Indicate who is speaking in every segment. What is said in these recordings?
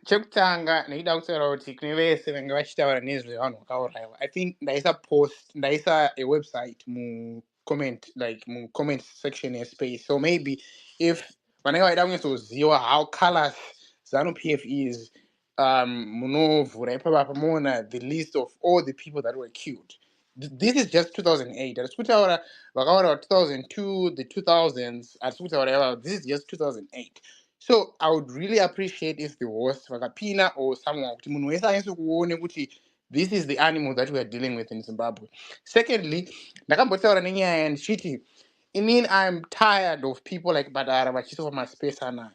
Speaker 1: chekutanga ndachida kutaura kuti kune vese vange vachitaura nezvevanhu vakaurayiwa. I think ndaisa a website mucomment section yespace, so maybe if vanenge vaida kunyatsoziva how callous ZANU-PF is, munovhura ipapa muona the list of all the people that were killed. This is just 2008. Hatisi kutaura vakaura 2002, the 2000s. Hatisi kutaura this is just 2008. So I would really appreciate if the host vakapina or someone kuti munhu wese anyatso kuone kuti this is the animal that we are dealing with in Zimbabwe. Secondly, ndakambotaura nenyaya ndichiti I'm tired of people like Badara vachiiswa maspace anaya.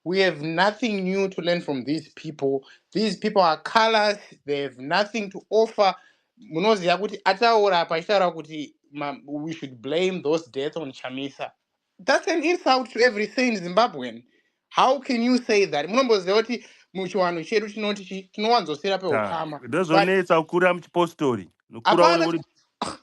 Speaker 1: We have nothing new to learn from these people. These people are callous. They have nothing to offer. Munoziva kuti ataura pachitaura kuti we should blame those deaths on Chamisa. That's an insult to every sane Zimbabwean. How can you say that? Munomboziva kuti muchiwanhu chedu chinoti chinowanzosira peukama.
Speaker 2: Ndozonetsa kukura muchipostori.
Speaker 1: Hapana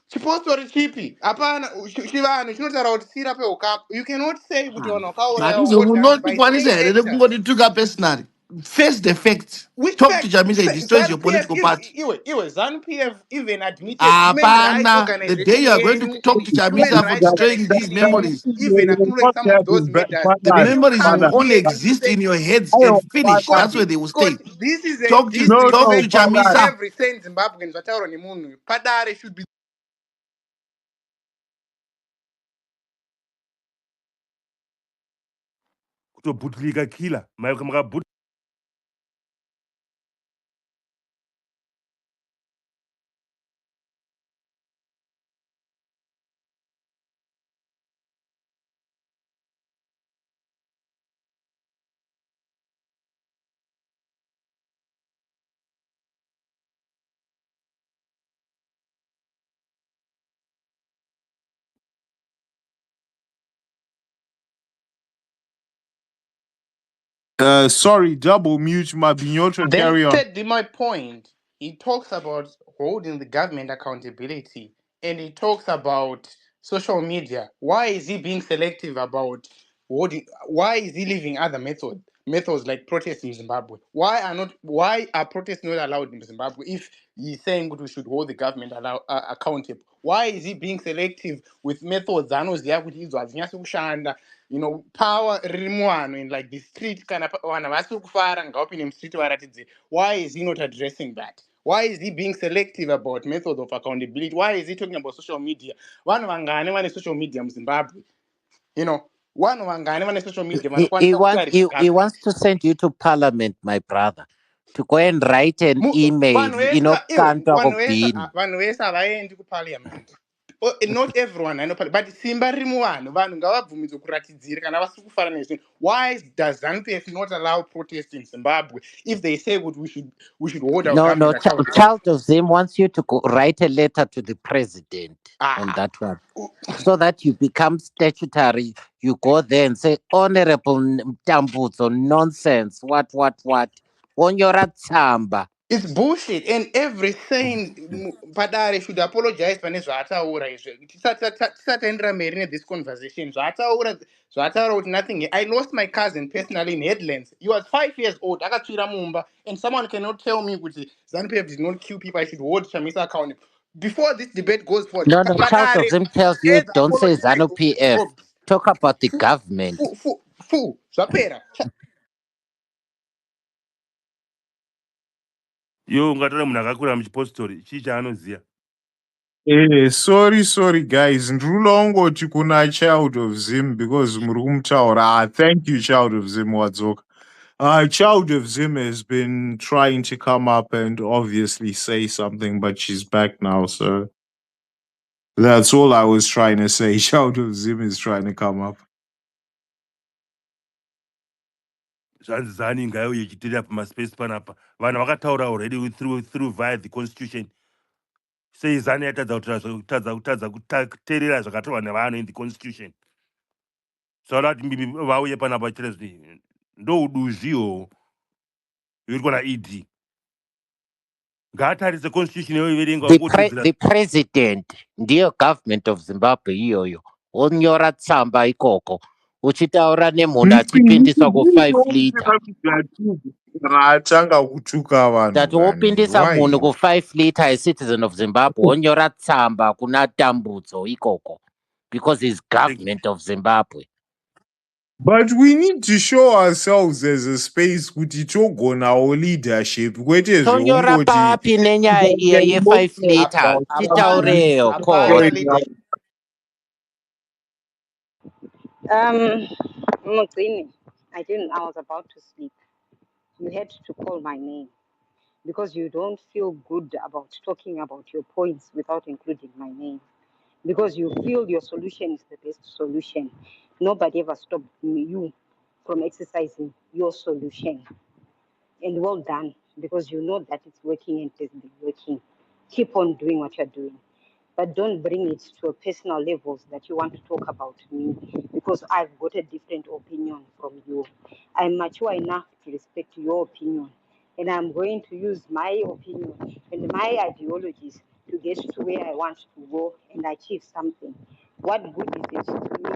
Speaker 1: chipostori chipi? Hapana chivanhu chinotaura kuti sira peukama. You cannot say kuti vanhu vakaurayiwa by saying
Speaker 3: kungotituka personally. Face the facts. Talk to Chamisa, it destroys your political party.
Speaker 1: ZANU-PF even admitted human rights organization.
Speaker 3: The day you are going to talk to Chamisa for destroying these memories,
Speaker 1: even acknowledge some of those matters.
Speaker 3: the memories will only exist in your heads and finish. That's where they will stay.
Speaker 1: This is
Speaker 3: talk to Chamisa.
Speaker 1: Every sane Zimbabwean vataura nemunhu padare should be
Speaker 2: kutobhutlika killer makabhut.
Speaker 4: Sorry, double mute my Binyotro, carry on.
Speaker 1: Then my point. He talks about holding the government accountability, and he talks about social media. Why is he being selective about holding? Why is he leaving other methods like protests in Zimbabwe? Why are protests not allowed in Zimbabwe if he's saying that we should hold the government accountable? Why is he being selective with methods power in like the street street? Why is he not addressing that? Why is he being selective about methods of accountability? Why is he talking about social media? One vangane social media in Zimbabwe. One vangane social media.
Speaker 5: He wants to send you to parliament, my brother, to go and write an email.
Speaker 1: Parliament. Not everyone, I know, but Simba Rimuan, why does ZANU-PF not allow protests in Zimbabwe if they say we should hold our government accountable?
Speaker 5: Child of Zim wants you to write a letter to the president on that one, so that you become statutory. You go there and say, Honorable Tambuzo, nonsense, what, on your Atsamba.
Speaker 1: It's bullshit, and every sane Padare should apologize for this conversation. Nothing. I lost my cousin personally in Headlands. He was 5 years old. And someone cannot tell me that ZANU-PF did not kill people. I should hold Chamisa accountable. Before this debate goes forward,
Speaker 5: Child of Zim tells you don't say ZANU-PF. Talk about the government.
Speaker 2: Yo ungatore munhu akakura muchipostori chii chaanoziva.
Speaker 4: Sorry guys, ndrula ungoti kuna Child of Zim because muri kumutaura. Thank you Child of Zim wadzoka. Child of Zim has been trying to come up and obviously say something, but she's back now, so that's all I was trying to say. Child of Zim is trying to come up.
Speaker 2: Zvanzi zani ngayo yechitirira pamaspace panapa. Vanhu vakataura already through via the constitution. Sei zani yatadza kuteerera zvakatorwa nevanhu in the constitution. So that vauye panapa chire zviti ndouduzviwo iri kona ED. Ngatarise constitution yoiverengwa.
Speaker 5: The president ndiyo government of Zimbabwe iyoyo. Onyora tsamba ikoko uchitaura nemunhu achipindiswa ku5 liter
Speaker 4: atanga kutuka vanhu
Speaker 5: tati wopindisa munhu ku5 liter acitizen of Zimbabwe wonyora tsamba kuna Tambudzo ikoko because he's government of Zimbabwe.
Speaker 4: But we need to show ourselves as a space kuti togonawo leadership kwete
Speaker 5: Tonyora
Speaker 4: zvekungoti
Speaker 5: papi nenyaya iya ye5 liter titaureyo ko
Speaker 6: Mugcini, I was about to sleep. You had to call my name because you don't feel good about talking about your points without including my name. Because you feel your solution is the best solution. Nobody ever stopped you from exercising your solution. And well done, because you know that it's working and it has been working. Keep on doing what you're doing. But don't bring it to a personal levels that you want to talk about me, because I've got a different opinion from you. I'm mature enough to respect your opinion, and I'm going to use my opinion and my ideologies to get to where I want to go and achieve something. What good is it to me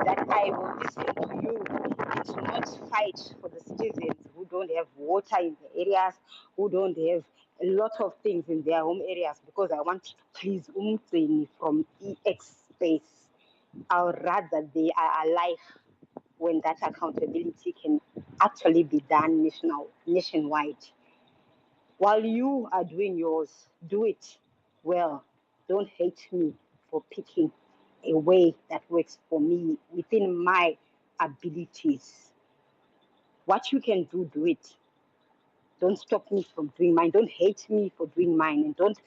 Speaker 6: that I will listen to you and not fight for the citizens who don't have water in the areas, who don't have a lot of things in their home areas, because I want to please Umtsini from EX space. I would rather they are alive when that accountability can actually be done nationwide. While you are doing yours, do it well. Don't hate me for picking a way that works for me within my abilities. What you can do, do it. Don't stop me from doing mine. Don't hate me for doing mine. And don't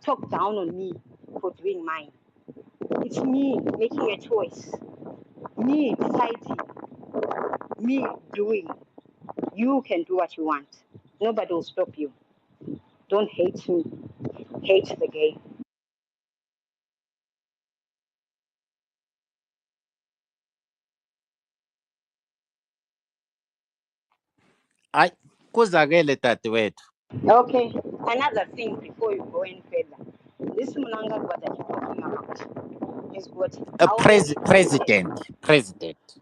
Speaker 6: talk down on me for doing mine. It's me making a choice. Me deciding. Me doing. You can do what you want. Nobody will stop you. Don't hate me. Hate the game.
Speaker 5: hayi kuzakele dadewethu.
Speaker 6: Okay, another thing before you go any further. This Mnangagwa that you're talking about, he's got how many
Speaker 5: President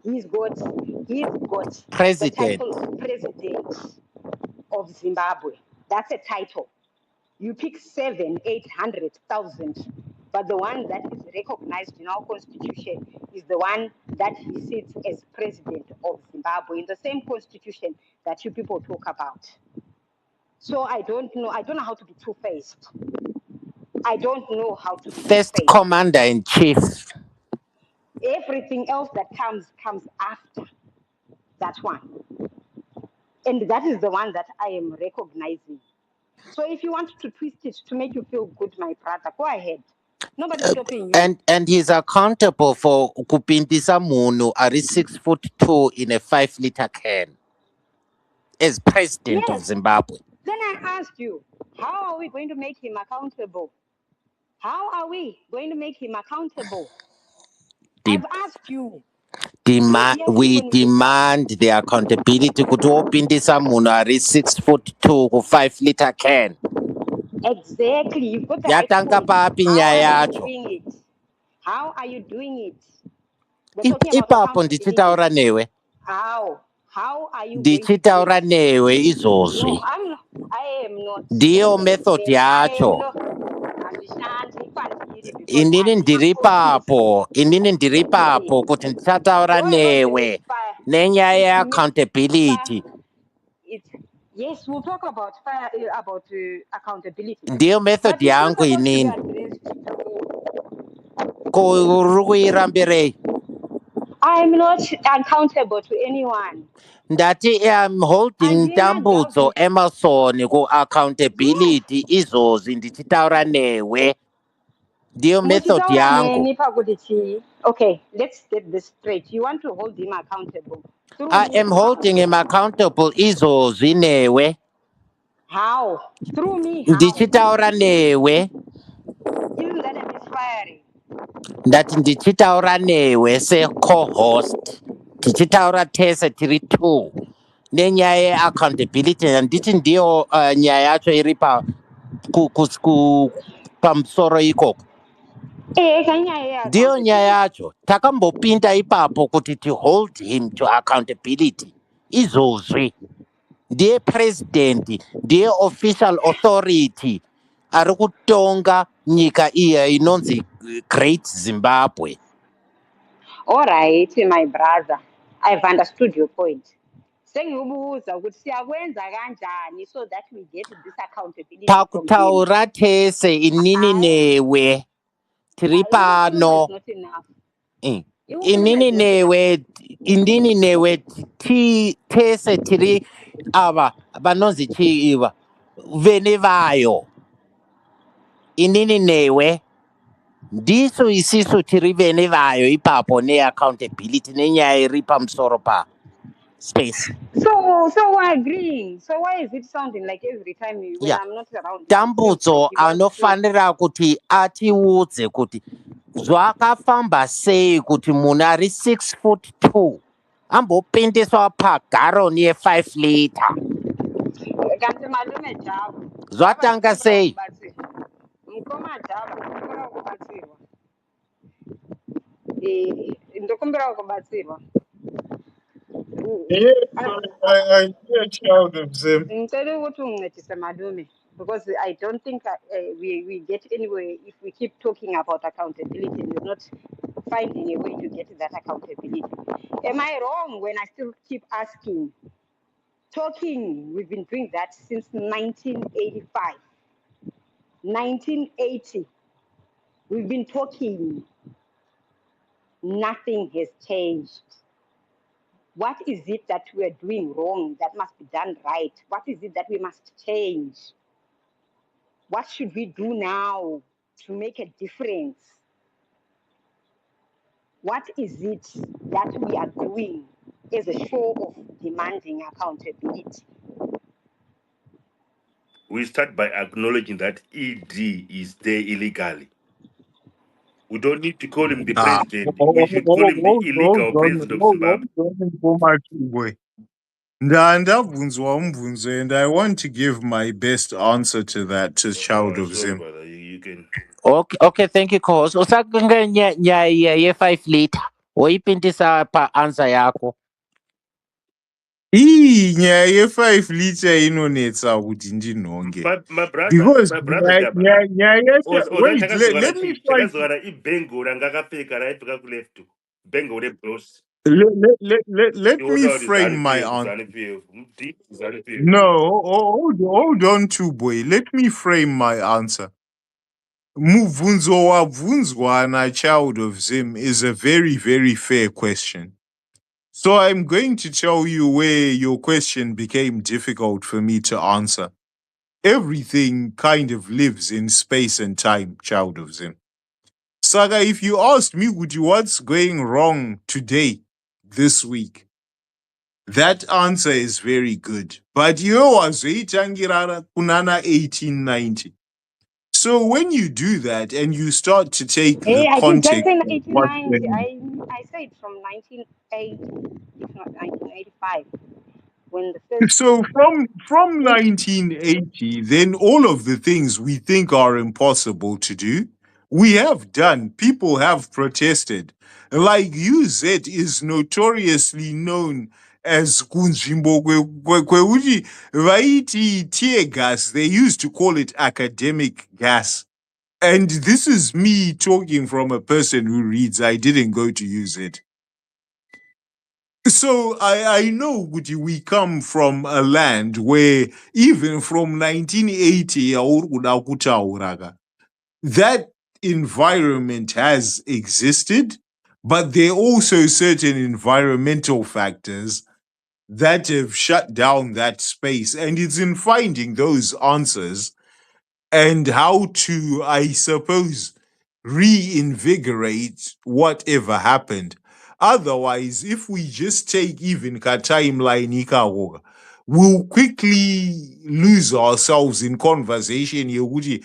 Speaker 6: He's got the
Speaker 5: president
Speaker 6: title of president of Zimbabwe. That's a title. You pick 700,000, 800,000, but the one that is recognized in our constitution is the one that he sits as president of Zimbabwe in the same constitution that you people talk about. So I don't know how to be two-faced. I don't know how to be
Speaker 5: first
Speaker 6: two-faced.
Speaker 5: commander-in-chief.
Speaker 6: Everything else that comes after that one. And that is the one that I am recognizing. So if you want to twist it to make you feel good, my brother, go ahead. Nobody's stopping you.
Speaker 5: And he's accountable for kupindisa munhu ari 6'2" in a 5 liter can as president of
Speaker 6: Yes.
Speaker 5: Zimbabwe.
Speaker 6: Then I asked you, how are we going to make him accountable? How are we going to make him accountable? I've asked you.
Speaker 5: We demand the accountability kuti wopindisa munhu ari 6'2" ku5 liter can.
Speaker 6: Exactly. You've got the right
Speaker 5: Yatanga
Speaker 6: point.
Speaker 5: papi
Speaker 6: How
Speaker 5: nyaya
Speaker 6: are you
Speaker 5: yacho?
Speaker 6: doing it? How are you doing it? We're talking about
Speaker 5: Ipapo
Speaker 6: accountability.
Speaker 5: ndichitaura newe.
Speaker 6: How? How are you going to do
Speaker 5: Ndichitaura
Speaker 6: it?
Speaker 5: newe
Speaker 6: No,
Speaker 5: izvozvi.
Speaker 6: I am not.
Speaker 5: Ndiyo method
Speaker 6: I am
Speaker 5: yacho.
Speaker 6: not. Handishandi kwandiri because
Speaker 5: Inini
Speaker 6: handina
Speaker 5: ndiri papo, kuti ndichataura newe nenyaya yeaccountability.
Speaker 6: Yes, we'll talk about accountability.
Speaker 5: Ndiyo method
Speaker 6: But it's not
Speaker 5: yangu
Speaker 6: supposed to be
Speaker 5: inini.
Speaker 6: addressed to me.
Speaker 5: Ko uri kuirambirei?
Speaker 6: I'm not accountable to anyone.
Speaker 5: Ndati am holding
Speaker 6: Handina
Speaker 5: Tambudzo
Speaker 6: David.
Speaker 5: Emerson
Speaker 6: Yes.
Speaker 5: ku-accountability izvozvi ndichitaura newe. Ndiyo method
Speaker 6: Muchitaura
Speaker 5: yangu.
Speaker 6: neni pakuti chii? Okay, let's get this straight. You want to hold him accountable through
Speaker 5: I
Speaker 6: me?
Speaker 5: am holding him accountable izvozvi newe.
Speaker 6: How? Through me? How?
Speaker 5: Ndichitaura newe.
Speaker 6: Isn't that a misfiring?
Speaker 5: Ndati ndichitaura newe se-co-host. Tichitaura tese tiri 2 nenyaya yeaccountability. Handiti ndiyo nyaya yacho iri pamusoro ikoko. Ndiyo nyaya yacho takambopinda ipapo kuti to hold him to accountability izvozvi ndiye president ndiye official authority ari kutonga nyika iya inonzi Great Zimbabwe.
Speaker 6: All right, my brother, I've understood your point. Sengibuza ukuthi siyakwenza kanjani so that we get this accountability from him.
Speaker 5: Takutaura tese inini newe tiri
Speaker 6: Ukukhuluma is
Speaker 5: pano.
Speaker 6: not enough.
Speaker 5: Inini newe indini newe tese tiri ava vanonzi chii iva vene vayo. Inini newe ndisu isisu tiri vene vayo ipapo neaccountability nenyaya iri pamusoro pa space.
Speaker 6: So we're agreeing. So why is it sounding like every time when
Speaker 5: Yeah.
Speaker 6: I'm not around?
Speaker 5: Dambudzo anofanira kuti atiudze kuti zvakafamba sei kuti munhu ari 6'2" ambopindiswa pagaroni ye5 liter.
Speaker 6: Kanti malume Jabu.
Speaker 5: Zvatanga sei?
Speaker 6: Mukoma Jabu, ndokumbira kubatsirwa. Ndokumbira kubatsirwa.
Speaker 4: Yes, I hear Child of Zim.
Speaker 6: Ngicela ukuthi ungincedise malume, because I don't think we get anywhere if we keep talking about accountability and we're not finding a way to get that accountability. Am I wrong when I still keep asking? Talking, we've been doing that since 1985. 1980, we've been talking. Nothing has changed. What is it that we are doing wrong that must be done right? What is it that we must change? What should we do now to make a difference? What is it that we are doing as a show of demanding accountability?
Speaker 2: We start by acknowledging that ED is there illegally. We don't need to call him the president. We should call him the illegal president of Zimbabwe.
Speaker 4: Ndabvunzwa mubvunzo, and I want to give my best answer to that to Child of
Speaker 2: Sorry,
Speaker 4: Zim.
Speaker 2: brother. You can.
Speaker 5: Okay, thank you cause usakanga nyaya ye5 liter woipindisa paanswer yako.
Speaker 4: Iyi nyaya ye5 liter inonetsa kuti ndinhonge.
Speaker 2: But my brother,
Speaker 4: Because
Speaker 2: Jaba.
Speaker 4: wait, let me try. Let me frame my answer. No, hold on to boy. Let me frame my answer. Mubvunzo wabvunzwa na Child of Zim is a very, very fair question. So I'm going to tell you where your question became difficult for me to answer. Everything kind of lives in space and time, Child of Zim. Saga, if you asked me, would you what's going wrong today, this week? That answer is very good. But you was kunana 1890. So when you do that and you start to take the
Speaker 6: I didn't
Speaker 4: context
Speaker 6: say
Speaker 4: of what's
Speaker 6: 1890.
Speaker 4: going
Speaker 6: I said from 1980, if not 1985, when the first.
Speaker 4: So from 1980, then all of the things we think are impossible to do, we have done. People have protested. Like UZ is notoriously known as Kunjimbo Kweuji Vaiti tear gas. They used to call it academic gas. And this is me talking from a person who reads. I didn't go to use it. So I know Guti, we come from a land where even from 1980 that environment has existed, but there are also certain environmental factors that have shut down that space. And it's in finding those answers and how to, I suppose, reinvigorate whatever happened. Otherwise, if we just take even ka timeline ikawoga, we'll quickly lose ourselves in conversation yokuthi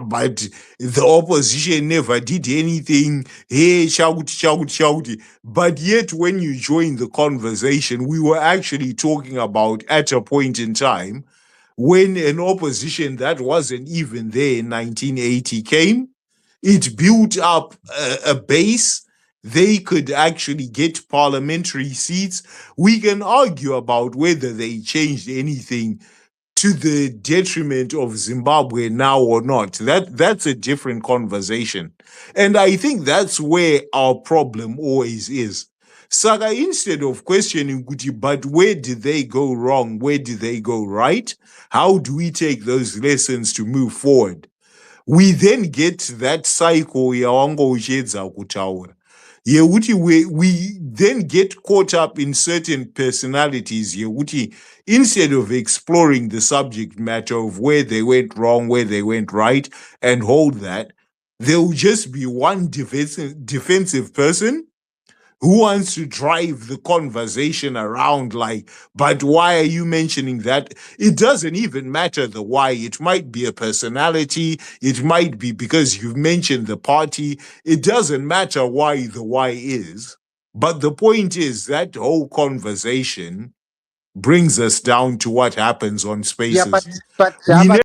Speaker 4: but the opposition never did anything. Hey, shout. But yet when you join the conversation, we were actually talking about at a point in time when an opposition that wasn't even there in 1980 came, It built up a base. They could actually get parliamentary seats. We can argue about whether they changed anything to the detriment of Zimbabwe now or not. That's a different conversation. And I think that's where our problem always is. Saka, instead of questioning Kuti, but where did they go wrong? Where did they go right? How do we take those lessons to move forward? We then get that cycle yawangochedza kutaura yekuti we then get caught up in certain personalities yekuti instead of exploring the subject matter of where they went wrong, where they went right, and hold that, there will just be one defensive person who wants to drive the conversation around like, but why are you mentioning that? It doesn't even matter the why. It might be a personality. It might be because you've mentioned the party. It doesn't matter why the why is. But the point is that whole conversation brings us down to what happens on
Speaker 5: Yeah,
Speaker 4: spaces.
Speaker 5: but
Speaker 4: We
Speaker 5: Java,